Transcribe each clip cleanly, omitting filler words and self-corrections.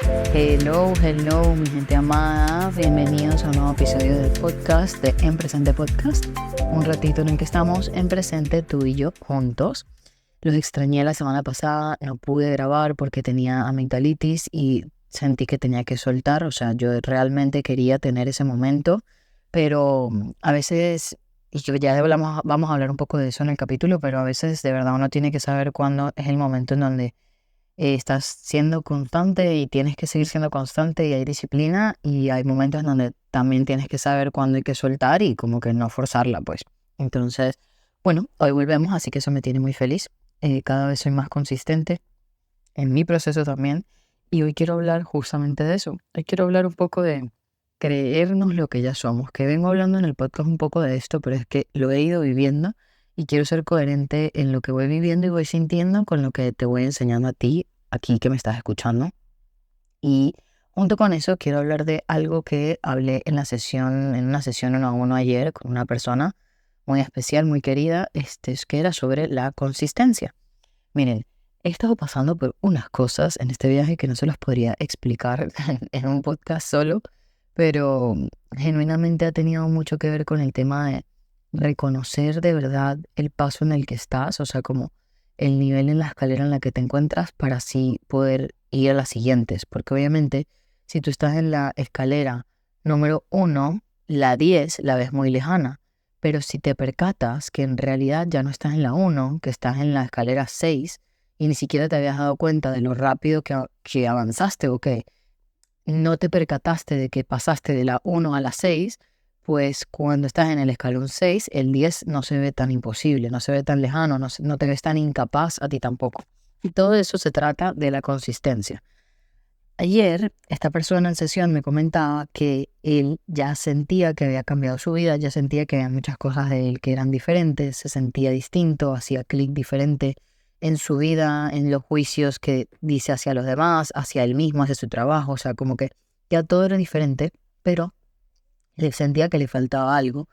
Hello, mi gente amada. Bienvenidos a un nuevo episodio del podcast de En Presente Podcast. Un ratito en el que estamos en presente tú y yo juntos. Los extrañé la semana pasada, no pude grabar porque tenía amigdalitis y sentí que tenía que soltar. O sea, yo realmente quería tener ese momento, pero a veces, y que ya vamos a hablar un poco de eso en el capítulo, pero a veces de verdad uno tiene que saber cuándo es el momento en donde estás siendo constante y tienes que seguir siendo constante y hay disciplina y hay momentos en donde también tienes que saber cuándo hay que soltar y como que no forzarla, pues. Entonces, bueno, hoy volvemos, así que eso me tiene muy feliz. Cada vez soy más consistente en mi proceso también y hoy quiero hablar justamente de eso. Hoy quiero hablar un poco de creernos lo que ya somos, que vengo hablando en el podcast un poco de esto, pero es que lo he ido viviendo y quiero ser coherente en lo que voy viviendo y voy sintiendo con lo que te voy enseñando a ti, aquí que me estás escuchando. Y junto con eso quiero hablar de algo que hablé en una sesión 1 a 1 ayer con una persona muy especial, muy querida, es que era sobre la consistencia. Miren, he estado pasando por unas cosas en este viaje que no se las podría explicar en un podcast solo, pero genuinamente ha tenido mucho que ver con el tema de reconocer de verdad el paso en el que estás, o sea, como el nivel en la escalera en la que te encuentras para así poder ir a las siguientes, porque obviamente si tú estás en la escalera número 1, la 10 la ves muy lejana. Pero si te percatas que en realidad ya no estás en la 1, que estás en la escalera 6 y ni siquiera te habías dado cuenta de lo rápido que avanzaste o que no te percataste de que pasaste de la 1 a la 6, pues cuando estás en el escalón 6, el 10 no se ve tan imposible, no se ve tan lejano, no te ves tan incapaz a ti tampoco. Y todo eso se trata de la consistencia. Ayer, esta persona en sesión me comentaba que él ya sentía que había cambiado su vida, ya sentía que había muchas cosas de él que eran diferentes, se sentía distinto, hacía clic diferente en su vida, en los juicios que dice hacia los demás, hacia él mismo, hacia su trabajo, o sea, como que ya todo era diferente, pero le sentía que le faltaba algo,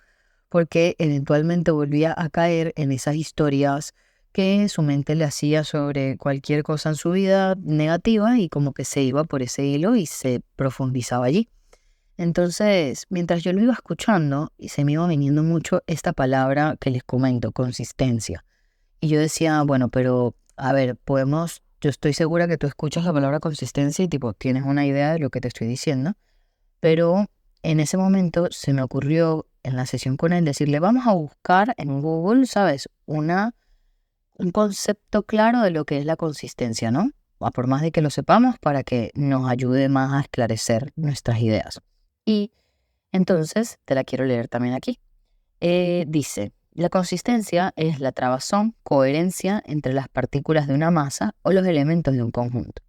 porque eventualmente volvía a caer en esas historias que su mente le hacía sobre cualquier cosa en su vida negativa y como que se iba por ese hilo y se profundizaba allí. Entonces, mientras yo lo iba escuchando, y se me iba viniendo mucho esta palabra que les comento, consistencia. Y yo decía, bueno, pero a ver, yo estoy segura que tú escuchas la palabra consistencia y tipo, tienes una idea de lo que te estoy diciendo, pero en ese momento se me ocurrió en la sesión con él decirle, vamos a buscar en Google, ¿sabes? Un concepto claro de lo que es la consistencia, ¿no? Por más de que lo sepamos, para que nos ayude más a esclarecer nuestras ideas. Y entonces te la quiero leer también aquí. Dice, la consistencia es la trabazón, coherencia entre las partículas de una masa o los elementos de un conjunto.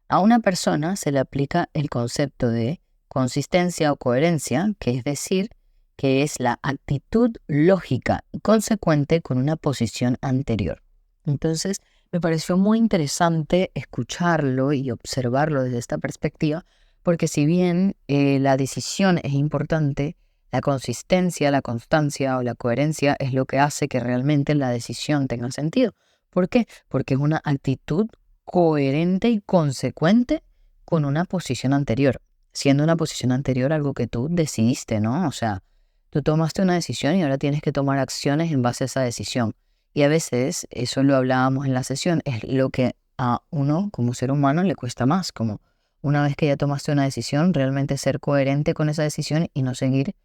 A una persona se le aplica el concepto de consistencia o coherencia, que es decir, que es la actitud lógica y consecuente con una posición anterior. Entonces, me pareció muy interesante escucharlo y observarlo desde esta perspectiva, porque si bien la decisión es importante, la consistencia, la constancia o la coherencia es lo que hace que realmente la decisión tenga sentido. ¿Por qué? Porque es una actitud coherente y consecuente con una posición anterior, siendo una posición anterior algo que tú decidiste, ¿no? O sea, tú tomaste una decisión y ahora tienes que tomar acciones en base a esa decisión. Y a veces, eso lo hablábamos en la sesión, es lo que a uno como ser humano le cuesta más, como una vez que ya tomaste una decisión, realmente ser coherente con esa decisión y no seguir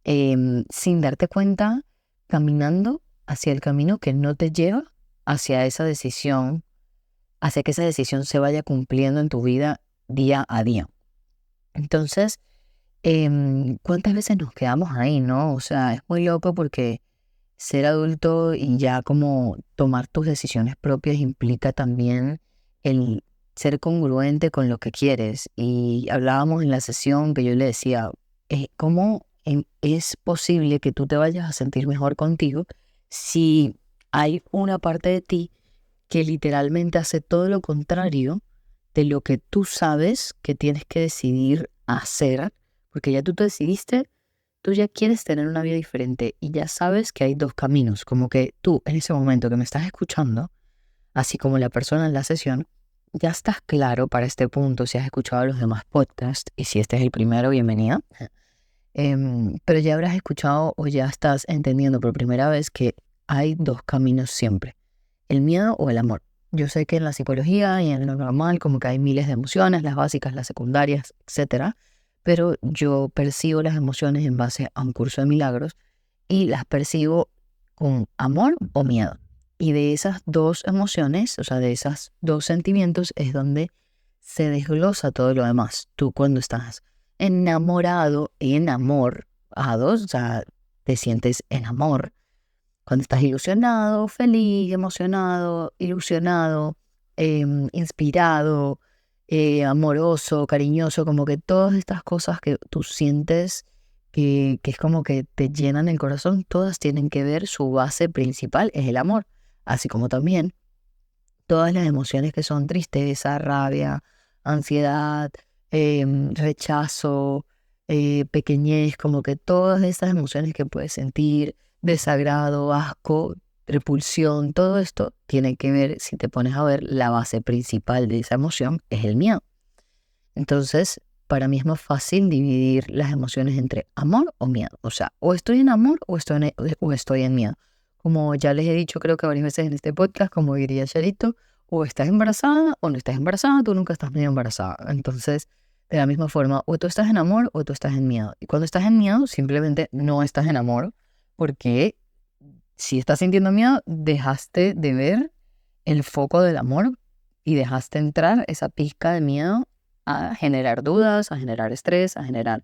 sin darte cuenta, caminando hacia el camino que no te lleva hacia esa decisión, hacia que esa decisión se vaya cumpliendo en tu vida día a día. Entonces, ¿cuántas veces nos quedamos ahí, no? O sea, es muy loco porque ser adulto y ya como tomar tus decisiones propias implica también el ser congruente con lo que quieres. Y hablábamos en la sesión que yo le decía, ¿cómo es posible que tú te vayas a sentir mejor contigo si hay una parte de ti que literalmente hace todo lo contrario de lo que tú sabes que tienes que decidir hacer? Porque ya tú te decidiste, tú ya quieres tener una vida diferente y ya sabes que hay dos caminos, como que tú en ese momento que me estás escuchando, así como la persona en la sesión, ya estás claro para este punto si has escuchado los demás podcasts y si este es el primero, bienvenida. Pero ya habrás escuchado o ya estás entendiendo por primera vez que hay dos caminos siempre, el miedo o el amor. Yo sé que en la psicología y en lo normal como que hay miles de emociones, las básicas, las secundarias, etcétera, pero yo percibo las emociones en base a un curso de milagros y las percibo con amor o miedo. Y de esas dos emociones, o sea, de esos dos sentimientos es donde se desglosa todo lo demás. Tú cuando estás enamorado, enamorado, o sea, te sientes en amor. Cuando estás ilusionado, feliz, emocionado, ilusionado, inspirado, amoroso, cariñoso, como que todas estas cosas que tú sientes que es como que te llenan el corazón, todas tienen que ver, su base principal es el amor, así como también todas las emociones que son tristeza, rabia, ansiedad, rechazo, pequeñez, como que todas esas emociones que puedes sentir, desagrado, asco, repulsión, todo esto tiene que ver, si te pones a ver, la base principal de esa emoción es el miedo. Entonces, para mí es más fácil dividir las emociones entre amor o miedo. O sea, o estoy en amor o estoy en miedo. Como ya les he dicho, creo que varias veces en este podcast, como diría Charito, o estás embarazada o no estás embarazada, tú nunca estás medio embarazada. Entonces, de la misma forma, o tú estás en amor o tú estás en miedo. Y cuando estás en miedo, simplemente no estás en amor, porque si estás sintiendo miedo, dejaste de ver el foco del amor y dejaste entrar esa pizca de miedo a generar dudas, a generar estrés, a generar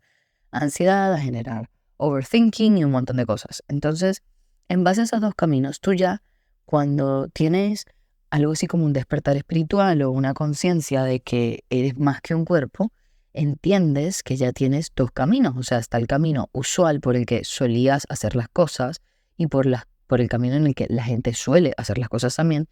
ansiedad, a generar overthinking y un montón de cosas. Entonces, en base a esos dos caminos, tú ya cuando tienes algo así como un despertar espiritual o una conciencia de que eres más que un cuerpo, entiendes que ya tienes dos caminos. O sea, está el camino usual por el que solías hacer las cosas y por el camino en el que la gente suele hacer las cosas también.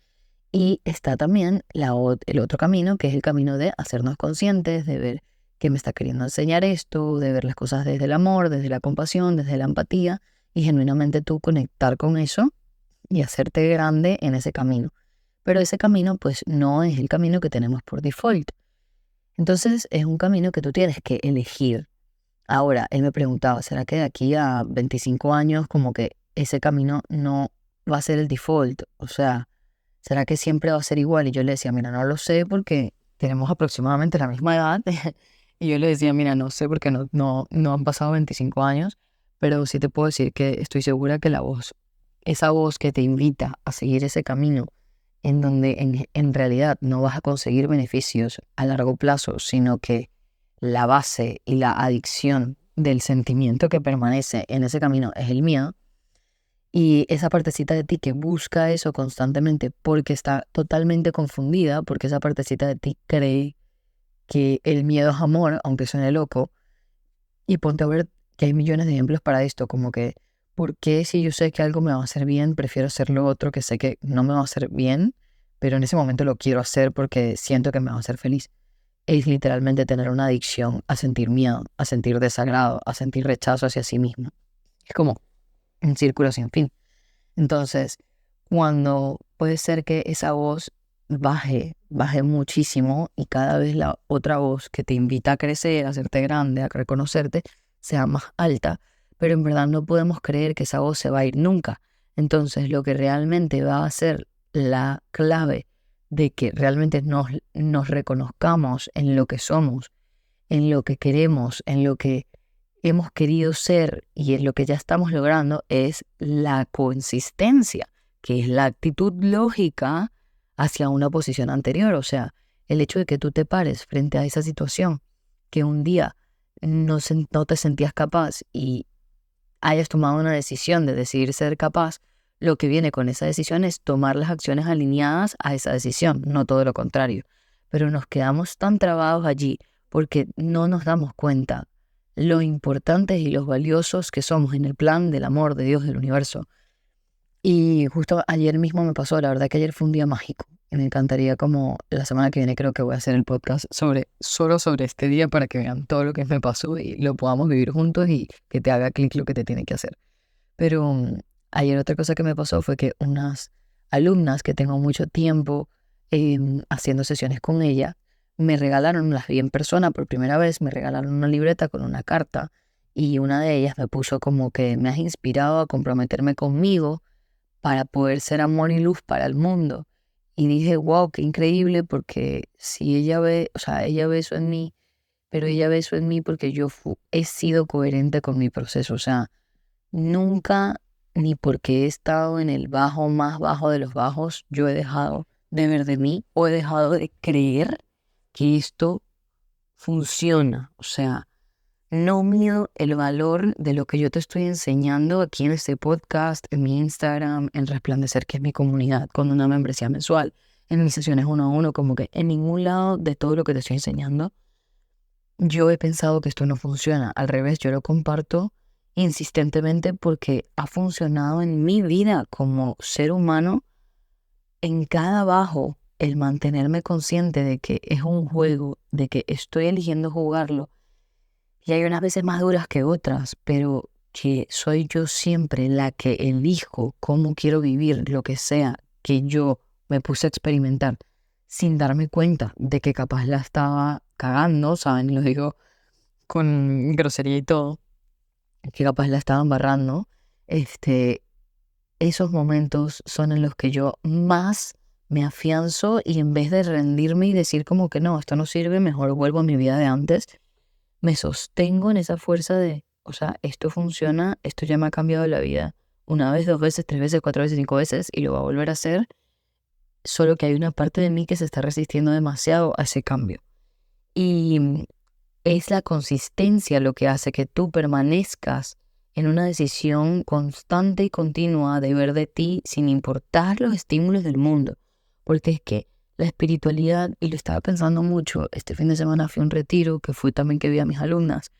Y está también el otro camino, que es el camino de hacernos conscientes, de ver qué me está queriendo enseñar esto, de ver las cosas desde el amor, desde la compasión, desde la empatía, y genuinamente tú conectar con eso y hacerte grande en ese camino. Pero ese camino, pues, no es el camino que tenemos por default. Entonces, es un camino que tú tienes que elegir. Ahora, él me preguntaba, ¿será que de aquí a 25 años como que ese camino no va a ser el default? O sea, ¿será que siempre va a ser igual? Y yo le decía, mira, no lo sé porque tenemos aproximadamente la misma edad. Y yo le decía, mira, no sé porque no han pasado 25 años, pero sí te puedo decir que estoy segura que esa voz que te invita a seguir ese camino, en donde en realidad no vas a conseguir beneficios a largo plazo, sino que la base y la adicción del sentimiento que permanece en ese camino es el miedo. Y esa partecita de ti que busca eso constantemente porque está totalmente confundida, porque esa partecita de ti cree que el miedo es amor, aunque suene loco. Y ponte a ver que hay millones de ejemplos para esto, como que, ¿por qué si yo sé que algo me va a hacer bien, prefiero hacer lo otro que sé que no me va a hacer bien, pero en ese momento lo quiero hacer porque siento que me va a hacer feliz? Es literalmente tener una adicción a sentir miedo, a sentir desagrado, a sentir rechazo hacia sí mismo. Es como un círculo sin fin. Entonces, cuando puede ser que esa voz baje muchísimo y cada vez la otra voz que te invita a crecer, a hacerte grande, a reconocerte, sea más alta, pero en verdad no podemos creer que esa voz se va a ir nunca. Entonces, lo que realmente va a ser la clave de que realmente nos reconozcamos en lo que somos, en lo que queremos, en lo que hemos querido ser y en lo que ya estamos logrando es la consistencia, que es la actitud lógica hacia una posición anterior. O sea, el hecho de que tú te pares frente a esa situación, que un día no te sentías capaz y hayas tomado una decisión de decidir ser capaz, lo que viene con esa decisión es tomar las acciones alineadas a esa decisión, no todo lo contrario. Pero nos quedamos tan trabados allí porque no nos damos cuenta lo importantes y los valiosos que somos en el plan del amor de Dios del universo. Y justo ayer mismo me pasó, la verdad que ayer fue un día mágico. Y me encantaría como la semana que viene creo que voy a hacer el podcast solo sobre este día para que vean todo lo que me pasó y lo podamos vivir juntos y que te haga clic lo que te tiene que hacer. Pero ayer otra cosa que me pasó fue que unas alumnas que tengo mucho tiempo haciendo sesiones con ella, me regalaron, las vi en persona por primera vez, me regalaron una libreta con una carta y una de ellas me puso como que me has inspirado a comprometerme conmigo para poder ser amor y luz para el mundo. Y dije, wow, qué increíble, porque si ella ve, o sea, ella ve eso en mí, pero ella ve eso en mí porque yo he sido coherente con mi proceso. O sea, nunca, ni porque he estado en el bajo, más bajo de los bajos, yo he dejado de ver de mí o he dejado de creer que esto funciona. O sea, no mido el valor de lo que yo te estoy enseñando aquí en este podcast, en mi Instagram, en Resplandecer, que es mi comunidad, con una membresía mensual, en mis sesiones uno a uno, como que en ningún lado de todo lo que te estoy enseñando, yo he pensado que esto no funciona. Al revés, yo lo comparto insistentemente porque ha funcionado en mi vida como ser humano en cada bajo, el mantenerme consciente de que es un juego, de que estoy eligiendo jugarlo. Y hay unas veces más duras que otras, pero que soy yo siempre la que elijo cómo quiero vivir lo que sea que yo me puse a experimentar sin darme cuenta de que capaz la estaba cagando, ¿saben? Y lo digo con grosería y todo, que capaz la estaba embarrando. Esos momentos son en los que yo más me afianzo y en vez de rendirme y decir como que no, esto no sirve, mejor vuelvo a mi vida de antes, me sostengo en esa fuerza de, o sea, esto funciona, esto ya me ha cambiado la vida una vez, dos veces, tres veces, cuatro veces, cinco veces y lo va a volver a hacer, solo que hay una parte de mí que se está resistiendo demasiado a ese cambio. Y es la consistencia lo que hace que tú permanezcas en una decisión constante y continua de ver de ti sin importar los estímulos del mundo. Porque es que la espiritualidad, y lo estaba pensando mucho, este fin de semana fui a un retiro que fui también que vi a mis alumnas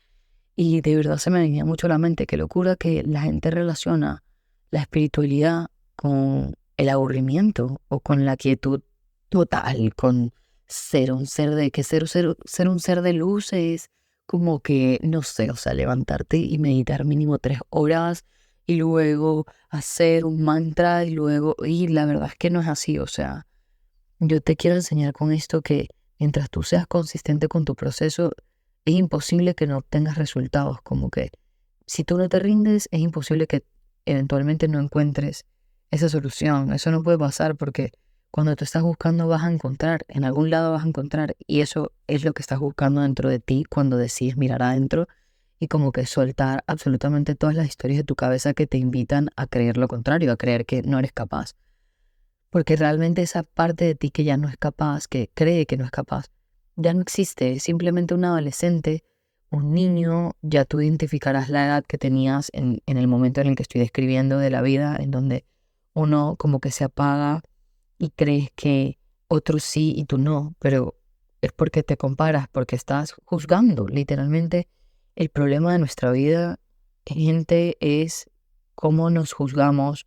y de verdad se me venía mucho a la mente, qué locura que la gente relaciona la espiritualidad con el aburrimiento o con la quietud total, con ser un ser de, que ser un ser de luz es como que, no sé, o sea, levantarte y meditar mínimo 3 horas y luego hacer un mantra y la verdad es que no es así, o sea, yo te quiero enseñar con esto que mientras tú seas consistente con tu proceso, es imposible que no obtengas resultados, como que si tú no te rindes, es imposible que eventualmente no encuentres esa solución. Eso no puede pasar porque cuando tú estás buscando vas a encontrar, en algún lado vas a encontrar, y eso es lo que estás buscando dentro de ti cuando decides mirar adentro y como que soltar absolutamente todas las historias de tu cabeza que te invitan a creer lo contrario, a creer que no eres capaz. Porque realmente esa parte de ti que ya no es capaz, que cree que no es capaz, ya no existe. Es simplemente un adolescente, un niño, ya tú identificarás la edad que tenías en el momento en el que estoy describiendo de la vida, en donde uno como que se apaga y crees que otros sí y tú no, pero es porque te comparas, porque estás juzgando. Literalmente, el problema de nuestra vida, gente, es cómo nos juzgamos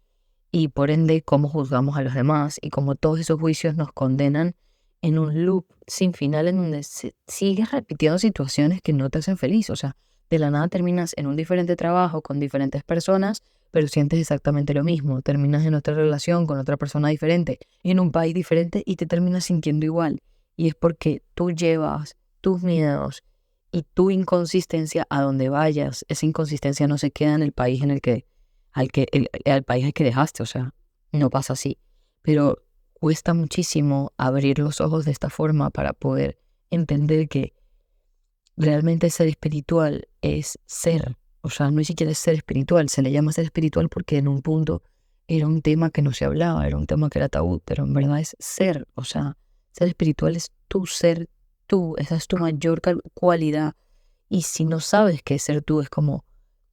y por ende cómo juzgamos a los demás y cómo todos esos juicios nos condenan en un loop sin final en donde sigues repitiendo situaciones que no te hacen feliz. O sea, de la nada terminas en un diferente trabajo con diferentes personas, pero sientes exactamente lo mismo. Terminas en otra relación con otra persona diferente, en un país diferente y te terminas sintiendo igual. Y es porque tú llevas tus miedos y tu inconsistencia a donde vayas. Esa inconsistencia no se queda en el país en el que al país al que dejaste, o sea, no pasa así. Pero cuesta muchísimo abrir los ojos de esta forma para poder entender que realmente ser espiritual es ser. O sea, no ni siquiera es ser espiritual, se le llama ser espiritual porque en un punto era un tema que no se hablaba, era un tema que era tabú, pero en verdad es ser. O sea, ser espiritual es tú ser tú, esa es tu mayor cualidad. Y si no sabes qué es ser tú, es como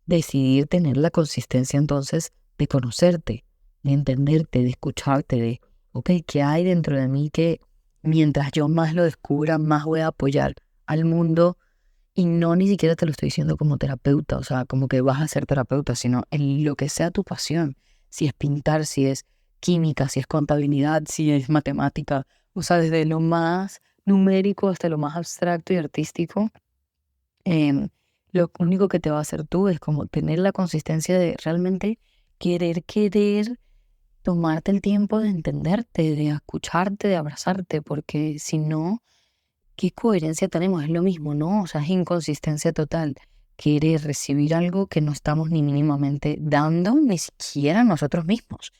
decidir tener la consistencia entonces de conocerte, de entenderte, de escucharte, de, ok, ¿qué hay dentro de mí que mientras yo más lo descubra, más voy a apoyar al mundo? Y no ni siquiera te lo estoy diciendo como terapeuta, o sea, como que vas a ser terapeuta, sino en lo que sea tu pasión, si es pintar, si es química, si es contabilidad, si es matemática, o sea, desde lo más numérico hasta lo más abstracto y artístico. Em, lo único que te va a hacer tú es como tener la consistencia de realmente querer tomarte el tiempo de entenderte, de escucharte, de abrazarte, porque si no, ¿qué coherencia tenemos? Es lo mismo, ¿no? O sea, es inconsistencia total. Querer recibir algo que no estamos ni mínimamente dando, ni siquiera nosotros mismos.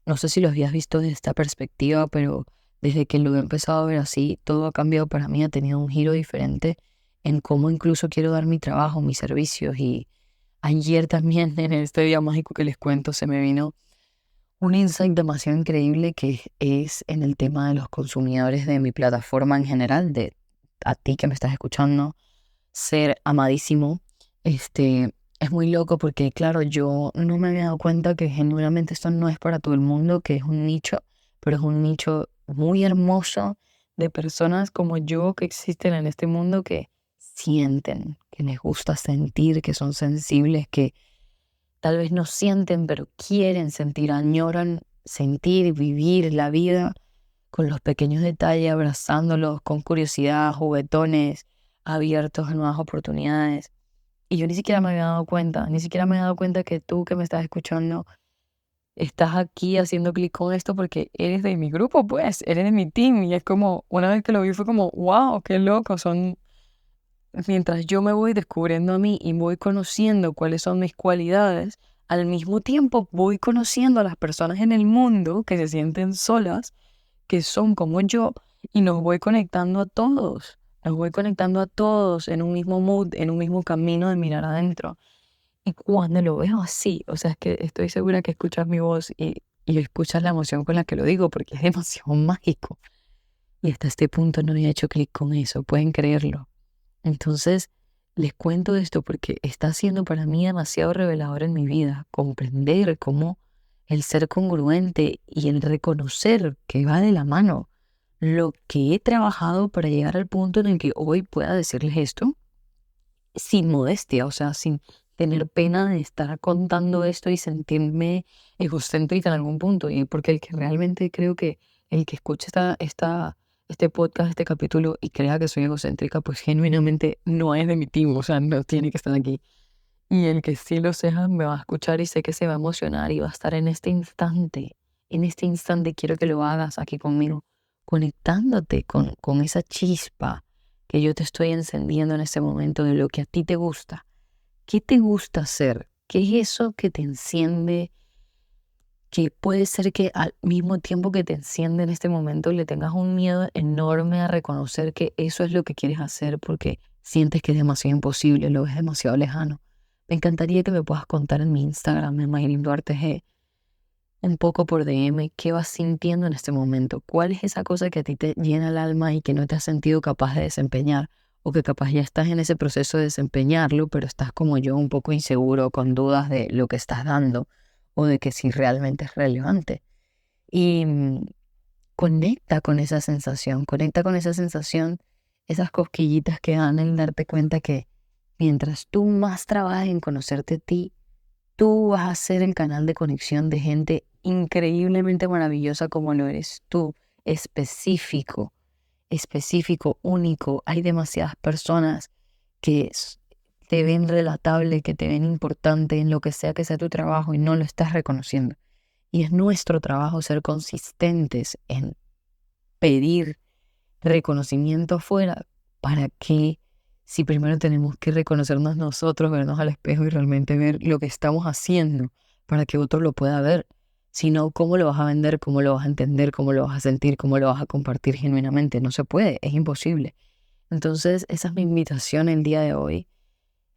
No sé si lo habías visto desde esta perspectiva, pero desde que lo he empezado a ver así, todo ha cambiado para mí, ha tenido un giro diferente en cómo incluso quiero dar mi trabajo, mis servicios. Y ayer también, en este día mágico que les cuento, se me vino un insight demasiado increíble que es en el tema de los consumidores de mi plataforma en general, de a ti que me estás escuchando, ser amadísimo. Es muy loco porque, claro, yo no me había dado cuenta que genuinamente esto no es para todo el mundo, que es un nicho, pero es un nicho muy hermoso de personas como yo que existen en este mundo que sienten, que les gusta sentir, que son sensibles, que tal vez no sienten, pero quieren sentir, añoran sentir, vivir la vida con los pequeños detalles, abrazándolos con curiosidad, juguetones, abiertos a nuevas oportunidades. Y yo ni siquiera me había dado cuenta, ni siquiera me he dado cuenta que tú que me estás escuchando estás aquí haciendo clic con esto porque eres de mi grupo, pues, eres de mi team. Y es como, una vez que lo vi fue como, wow, qué loco, son mientras yo me voy descubriendo a mí y voy conociendo cuáles son mis cualidades, al mismo tiempo voy conociendo a las personas en el mundo que se sienten solas, que son como yo, y nos voy conectando a todos. Nos voy conectando a todos en un mismo mood, en un mismo camino de mirar adentro. Y cuando lo veo así, o sea, es que estoy segura que escuchas mi voz y escuchas la emoción con la que lo digo, porque es demasiado mágico. Y hasta este punto no había hecho clic con eso, pueden creerlo. Entonces, les cuento esto porque está siendo para mí demasiado revelador en mi vida, comprender cómo el ser congruente y el reconocer que va de la mano lo que he trabajado para llegar al punto en el que hoy pueda decirles esto sin modestia, o sea, sin tener pena de estar contando esto y sentirme egocéntrica en algún punto. Y porque el que realmente creo que el que escuche este podcast, este capítulo y crea que soy egocéntrica, pues genuinamente no es de mi team, o sea, no tiene que estar aquí. Y el que sí lo sea me va a escuchar y sé que se va a emocionar y va a estar en este instante. En este instante quiero que lo hagas aquí conmigo, conectándote con esa chispa que yo te estoy encendiendo en este momento de lo que a ti te gusta. ¿Qué te gusta hacer? ¿Qué es eso que te enciende? Que puede ser que al mismo tiempo que te enciende en este momento le tengas un miedo enorme a reconocer que eso es lo que quieres hacer porque sientes que es demasiado imposible, lo ves demasiado lejano. Me encantaría que me puedas contar en mi Instagram, en Mayrin Duarte G, un poco por DM, qué vas sintiendo en este momento. ¿Cuál es esa cosa que a ti te llena el alma y que no te has sentido capaz de desempeñar? O que capaz ya estás en ese proceso de desempeñarlo, pero estás como yo un poco inseguro, con dudas de lo que estás dando o de que si realmente es relevante. Y conecta con esa sensación, esas cosquillitas que dan el darte cuenta que mientras tú más trabajas en conocerte a ti, tú vas a ser el canal de conexión de gente increíblemente maravillosa como lo eres tú, específico, específico, único. Hay demasiadas personas que te ven relatable, que te ven importante en lo que sea tu trabajo y no lo estás reconociendo. Y es nuestro trabajo ser consistentes en pedir reconocimiento afuera para que, si primero tenemos que reconocernos nosotros, vernos al espejo y realmente ver lo que estamos haciendo para que otro lo pueda ver. Si no, ¿cómo lo vas a vender? ¿Cómo lo vas a entender? ¿Cómo lo vas a sentir? ¿Cómo lo vas a compartir genuinamente? No se puede, es imposible. Entonces, esa es mi invitación el día de hoy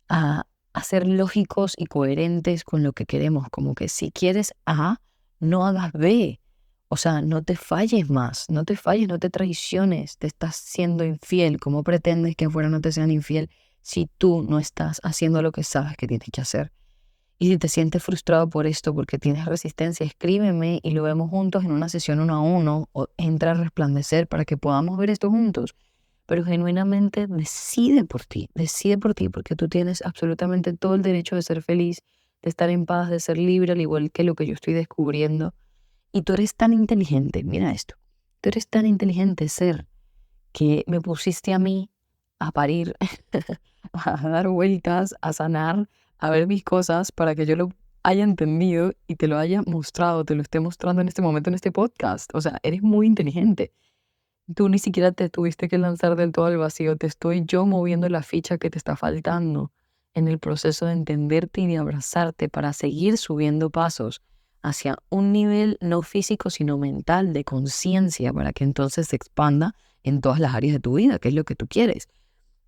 a ser lógicos y coherentes con lo que queremos. Como que si quieres A, no hagas B. O sea, no te falles más, no te falles, no te traiciones, te estás siendo infiel. ¿Cómo pretendes que afuera no te sean infiel si tú no estás haciendo lo que sabes que tienes que hacer? Y si te sientes frustrado por esto, porque tienes resistencia, escríbeme y lo vemos juntos en una sesión 1 a 1 o entra a Resplandecer para que podamos ver esto juntos. Pero genuinamente decide por ti, porque tú tienes absolutamente todo el derecho de ser feliz, de estar en paz, de ser libre, al igual que lo que yo estoy descubriendo. Y tú eres tan inteligente, mira esto, tú eres tan inteligente, ser, que me pusiste a mí a parir, a dar vueltas, a sanar, a ver mis cosas para que yo lo haya entendido y te lo haya mostrado, te lo esté mostrando en este momento en este podcast. O sea, eres muy inteligente. Tú ni siquiera te tuviste que lanzar del todo al vacío. Te estoy yo moviendo la ficha que te está faltando en el proceso de entenderte y de abrazarte para seguir subiendo pasos hacia un nivel no físico, sino mental, de conciencia, para que entonces se expanda en todas las áreas de tu vida, que es lo que tú quieres.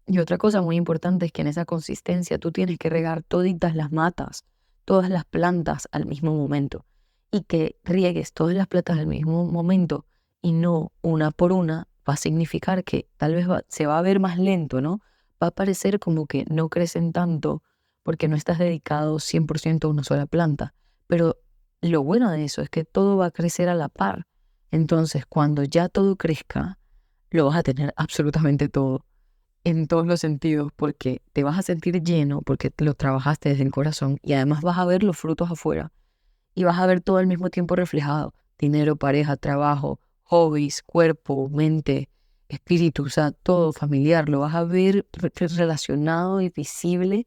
Y otra cosa muy importante es que en esa consistencia tú tienes que regar toditas las matas, todas las plantas al mismo momento. Y que riegues todas las plantas al mismo momento y no una por una, va a significar que tal vez se va a ver más lento, ¿no? Va a parecer como que no crecen tanto porque no estás dedicado 100% a una sola planta. Pero lo bueno de eso es que todo va a crecer a la par. Entonces, cuando ya todo crezca, lo vas a tener absolutamente todo en todos los sentidos, porque te vas a sentir lleno, porque te lo trabajaste desde el corazón y además vas a ver los frutos afuera y vas a ver todo al mismo tiempo reflejado: dinero, pareja, trabajo, hobbies, cuerpo, mente, espíritu, o sea, todo familiar, lo vas a ver relacionado y visible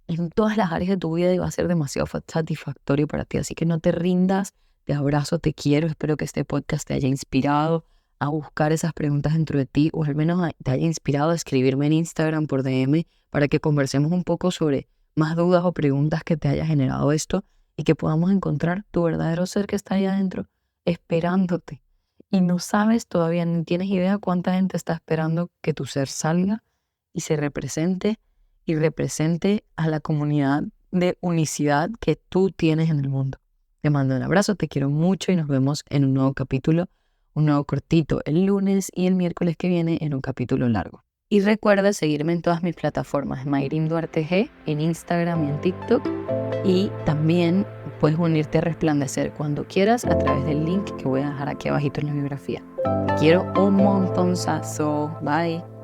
en todas las áreas de tu vida y va a ser demasiado satisfactorio para ti. Así que no te rindas, te abrazo, te quiero. Espero que este podcast te haya inspirado a buscar esas preguntas dentro de ti, o al menos te haya inspirado a escribirme en Instagram por DM para que conversemos un poco sobre más dudas o preguntas que te haya generado esto y que podamos encontrar tu verdadero ser que está ahí adentro esperándote. Y no sabes todavía, ni tienes idea cuánta gente está esperando que tu ser salga y se represente y represente a la comunidad de unicidad que tú tienes en el mundo. Te mando un abrazo, te quiero mucho y nos vemos en un nuevo capítulo, un nuevo cortito el lunes y el miércoles que viene en un capítulo largo. Y recuerda seguirme en todas mis plataformas, Mayrin Duarte G, en Instagram y en TikTok. Y también puedes unirte a Resplandecer cuando quieras a través del link que voy a dejar aquí abajito en la biografía. Te quiero un montonazo. Bye.